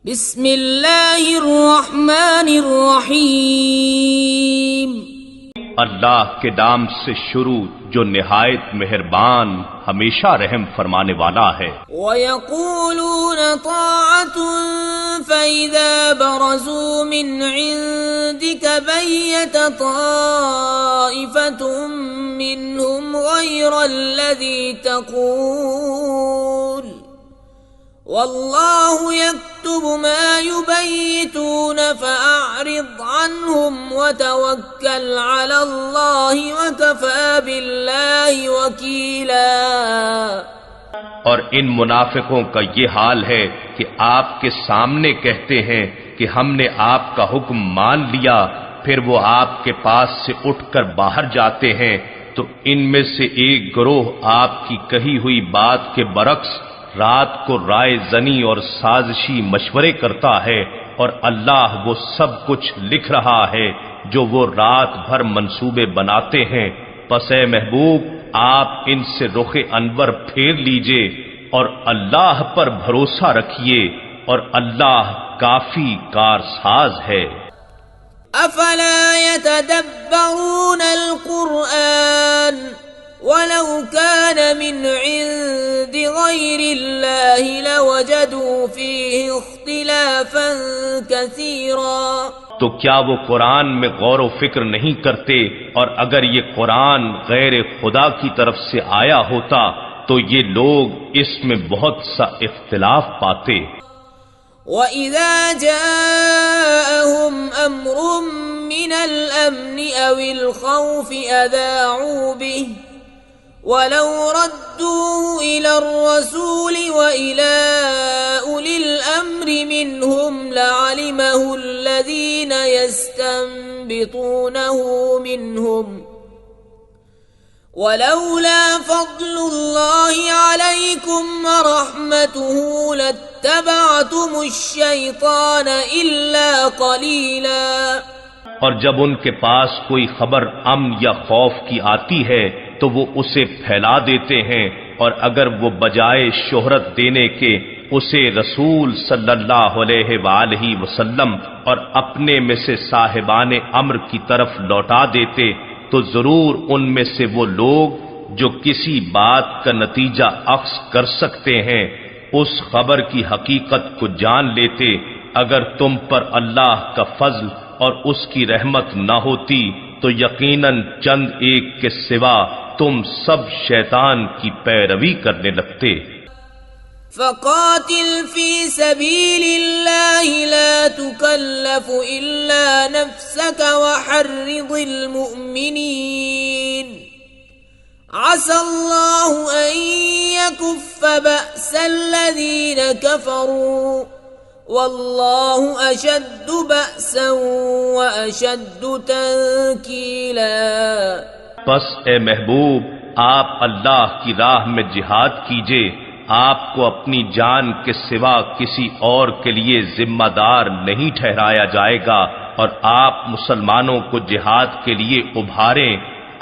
بسم اللہ الرحمن الرحیم اللہ کے نام سے شروع جو نہایت مہربان ہمیشہ رحم فرمانے والا ہے۔ وَيَقُولُونَ طَاعَةٌ فَإِذَا بَرَزُوا مِنْ عِنْدِكَ بَيَّتَ طَائِفَةٌ مِّنْهُمْ غَيْرَ الَّذِي تَقُولُ وَاللَّهُ يَكْتُبُ مَا يُبَيِّتُونَ فَأَعْرِضْ عَنْهُمْ وَتَوَكَّلْ عَلَى اللَّهِ وَكَفَى بِاللَّهِ وَكِيلًا۔ اور ان منافقوں کا یہ حال ہے کہ آپ کے سامنے کہتے ہیں کہ ہم نے آپ کا حکم مان لیا، پھر وہ آپ کے پاس سے اٹھ کر باہر جاتے ہیں تو ان میں سے ایک گروہ آپ کی کہی ہوئی بات کے برعکس رات کو رائے زنی اور سازشی مشورے کرتا ہے، اور اللہ وہ سب کچھ لکھ رہا ہے جو وہ رات بھر منصوبے بناتے ہیں۔ پس اے محبوب آپ ان سے رخ انور پھیر لیجئے اور اللہ پر بھروسہ رکھیے، اور اللہ کافی کارساز ہے۔ افلا يتدبرون القرآن ولو كان من عند غير الله لوجدوا فيه اختلافا كثيرا۔ تو کیا وہ قرآن میں غور و فکر نہیں کرتے، اور اگر یہ قرآن غیر خدا کی طرف سے آیا ہوتا تو یہ لوگ اس میں بہت سا اختلاف پاتے۔ وَإِذَا جَاءَهُمْ أَمْرٌ مِّنَ الْأَمْنِ أَوِ الْخَوْفِ أَذَاعُوا بِهِ وَلَوْ رَدُّوهُ إِلَى الرَّسُولِ وَإِلَى أُولِي الْأَمْرِ مِنْهُمْ لَعَلِمَهُ الَّذِينَ يَسْتَنبِطُونَهُ مِنْهُمْ وَلَوْلَا فَضْلُ اللَّهِ عَلَيْكُمْ وَرَحْمَتُهُ لَاتَّبَعْتُمُ الشَّيْطَانَ إِلَّا قَلِيلًا۔ اور جب ان کے پاس کوئی خبر امن یا خوف کی آتی ہے تو وہ اسے پھیلا دیتے ہیں، اور اگر وہ بجائے شہرت دینے کے اسے رسول صلی اللہ علیہ وآلہ وسلم اور اپنے میں سے صاحبان امر کی طرف لوٹا دیتے تو ضرور ان میں سے وہ لوگ جو کسی بات کا نتیجہ اخذ کر سکتے ہیں اس خبر کی حقیقت کو جان لیتے۔ اگر تم پر اللہ کا فضل اور اس کی رحمت نہ ہوتی تو یقیناً چند ایک کے سوا تم سب شیطان کی پیروی کرنے لگتے۔ فقاتل فی سبیل اللہ لا تکلف الا نفسك وحرض المؤمنین عسى اللہ ان يكف بأس الذین کفروا واللہ اشد بأسا واشد تنکیلا۔ پس اے محبوب آپ اللہ کی راہ میں جہاد کیجئے، آپ کو اپنی جان کے سوا کسی اور کے لیے ذمہ دار نہیں ٹھہرایا جائے گا، اور آپ مسلمانوں کو جہاد کے لیے ابھاریں۔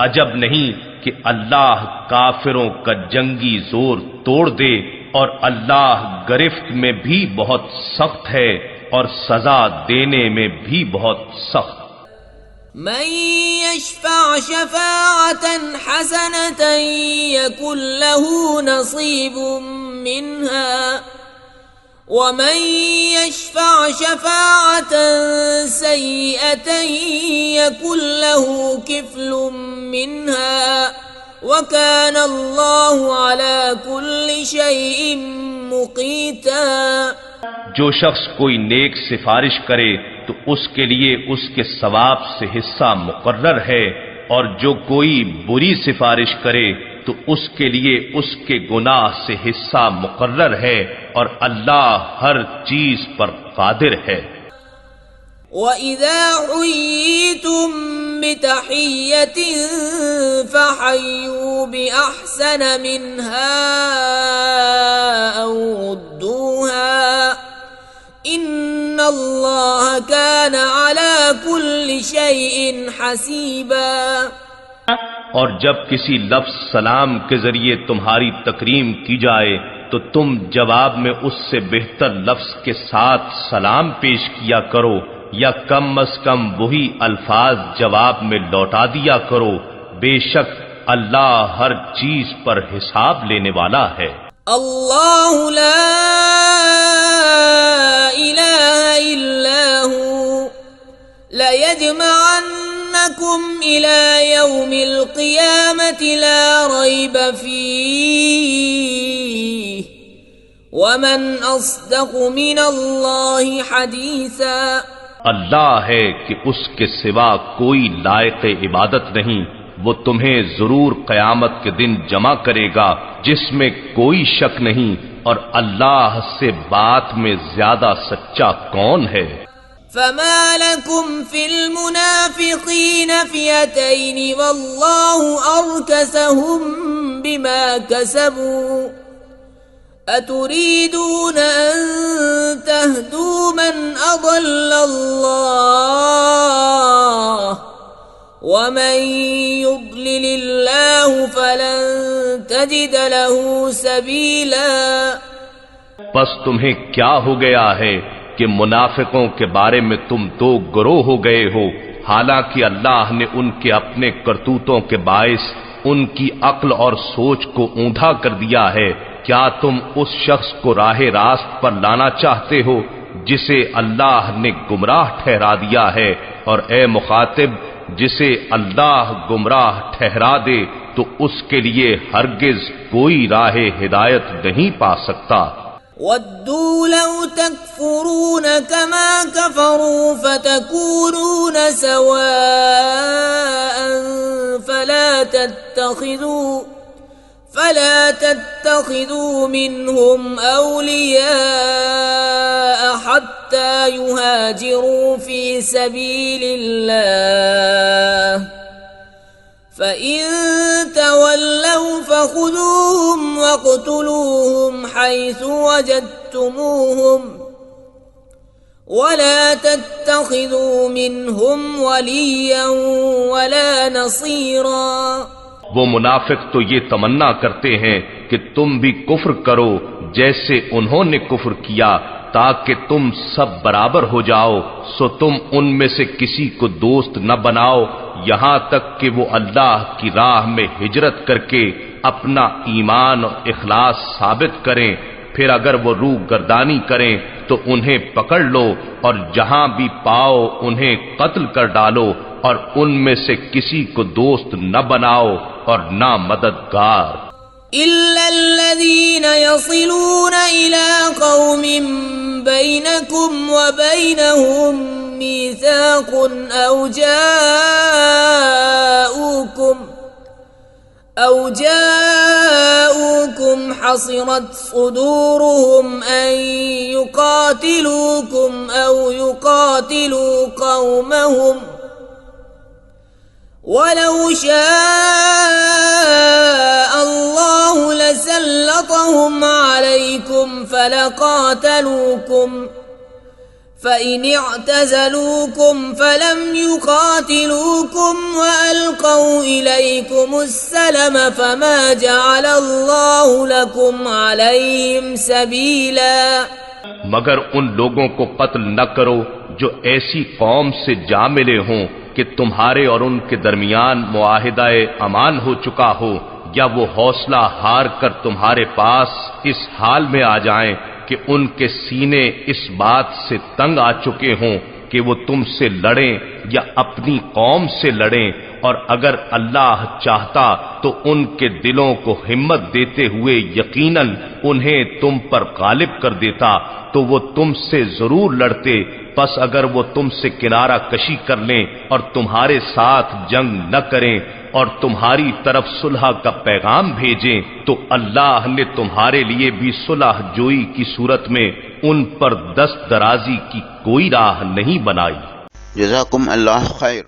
عجب نہیں کہ اللہ کافروں کا جنگی زور توڑ دے، اور اللہ گرفت میں بھی بہت سخت ہے اور سزا دینے میں بھی بہت سخت۔ من يشفع شفاعة حسنة يكن له نصيب منها ومن يشفع شفاعة سيئة يكن له كفل منها وكان الله على كل شيء مقيتا۔ جو شخص کوئی نیک سفارش کرے تو اس کے لیے اس کے ثواب سے حصہ مقرر ہے، اور جو کوئی بری سفارش کرے تو اس کے لیے اس کے گناہ سے حصہ مقرر ہے، اور اللہ ہر چیز پر قادر ہے۔ وَإِذَا حُيِّيتُم بِتَحِيَّةٍ فَحَيُّوا بِأَحْسَنَ مِنْهَا أَوْ رُدُّوهَا إِنَّ اللَّهَ كَانَ عَلَى كُلِّ شَيْءٍ حَسِيبًا۔ اور جب کسی لفظ سلام کے ذریعے تمہاری تکریم کی جائے تو تم جواب میں اس سے بہتر لفظ کے ساتھ سلام پیش کیا کرو، یا کم از کم وہی الفاظ جواب میں لوٹا دیا کرو، بے شک اللہ ہر چیز پر حساب لینے والا ہے۔ اللہ لا الہ الا هو لَيَجْمَعَنَّكُمْ إِلَى يَوْمِ الْقِيَامَةِ لَا رَيْبَ فِيهِ وَمَنْ أَصْدَقُ مِنَ اللَّهِ حَدِيثًا۔ اللہ ہے کہ اس کے سوا کوئی لائق عبادت نہیں، وہ تمہیں ضرور قیامت کے دن جمع کرے گا جس میں کوئی شک نہیں، اور اللہ سے بات میں زیادہ سچا کون ہے؟ فما لكم في المنافقين فئتين والله أركسهم بما كسبوا أتريدون أن تهدوا من أضل الله ومن يضلل الله فلن تجد له سبيلا۔ پس تمہیں کیا ہو گیا ہے کہ منافقوں کے بارے میں تم دو گروہ ہو گئے ہو، حالانکہ اللہ نے ان کے اپنے کرتوتوں کے باعث ان کی عقل اور سوچ کو اوندھا کر دیا ہے۔ کیا تم اس شخص کو راہ راست پر لانا چاہتے ہو جسے اللہ نے گمراہ ٹھہرا دیا ہے؟ اور اے مخاطب، جسے اللہ گمراہ ٹھہرا دے تو اس کے لیے ہرگز کوئی راہ ہدایت نہیں پا سکتا۔ وَدُّوا لَوْ تَكْفُرُونَ كَمَا كَفَرُوا فَتَكُونُونَ سَوَاءً فَلَا تَتَّخِذُوا مِنْهُمْ أَوْلِيَاءَ حَتَّى يُهَاجِرُوا فِي سَبِيلِ اللَّهِ فَإِن تَوَلَّوْا فَخُذُوهُمْ وَاقْتُلُوهُمْ حَيْثُ وَجَدتُّمُوهُمْ وَلَا تَتَّخِذُوا مِنْهُمْ وَلِيًّا وَلَا نَصِيرًا۔ وہ منافق تو یہ تمنا کرتے ہیں کہ تم بھی کفر کرو جیسے انہوں نے کفر کیا، تاکہ تم سب برابر ہو جاؤ، سو تم ان میں سے کسی کو دوست نہ بناؤ یہاں تک کہ وہ اللہ کی راہ میں ہجرت کر کے اپنا ایمان اور اخلاص ثابت کریں، پھر اگر وہ روح گردانی کریں تو انہیں پکڑ لو، اور جہاں بھی پاؤ انہیں قتل کر ڈالو، اور ان میں سے کسی کو دوست نہ بناؤ اور نہ مددگار۔ إِلَّا الَّذِينَ يَصِلُونَ إِلَىٰ قَوْمٍ بَيْنَكُمْ وَبَيْنَهُمْ مِيثَاقٌ أَوْ جَاءُوكُمْ حَصِرَتْ صُدُورُهُمْ أَن يُقَاتِلُوكُمْ أَوْ يُقَاتِلُوا قَوْمَهُمْ وَلَوْ شَاءَ اللَّهُ لَسَلَّطَهُمْ عَلَيْكُمْ فَلَقَاتَلُوكُمْ فَإِنِ اعْتَزَلُوكُمْ فَلَمْ يُقَاتِلُوكُمْ وَأَلْقَوْا إِلَيْكُمُ السَّلَمَ فَمَا جَعَلَ اللَّهُ لَكُمْ عَلَيْهِمْ سَبِيلًا۔ مگر ان لوگوں کو قتل نہ کرو جو ایسی قوم سے جا ملے ہوں کہ تمہارے اور ان کے درمیان معاہدہ امان ہو چکا ہو، یا وہ حوصلہ ہار کر تمہارے پاس اس حال میں آ جائیں کہ ان کے سینے اس بات سے تنگ آ چکے ہوں کہ وہ تم سے لڑیں یا اپنی قوم سے لڑیں، اور اگر اللہ چاہتا تو ان کے دلوں کو ہمت دیتے ہوئے یقیناً انہیں تم پر غالب کر دیتا تو وہ تم سے ضرور لڑتے۔ پس اگر وہ تم سے کنارہ کشی کر لیں اور تمہارے ساتھ جنگ نہ کریں اور تمہاری طرف صلح کا پیغام بھیجیں تو اللہ نے تمہارے لیے بھی صلح جوئی کی صورت میں ان پر دست درازی کی کوئی راہ نہیں بنائی۔ جزاکم اللہ خیر۔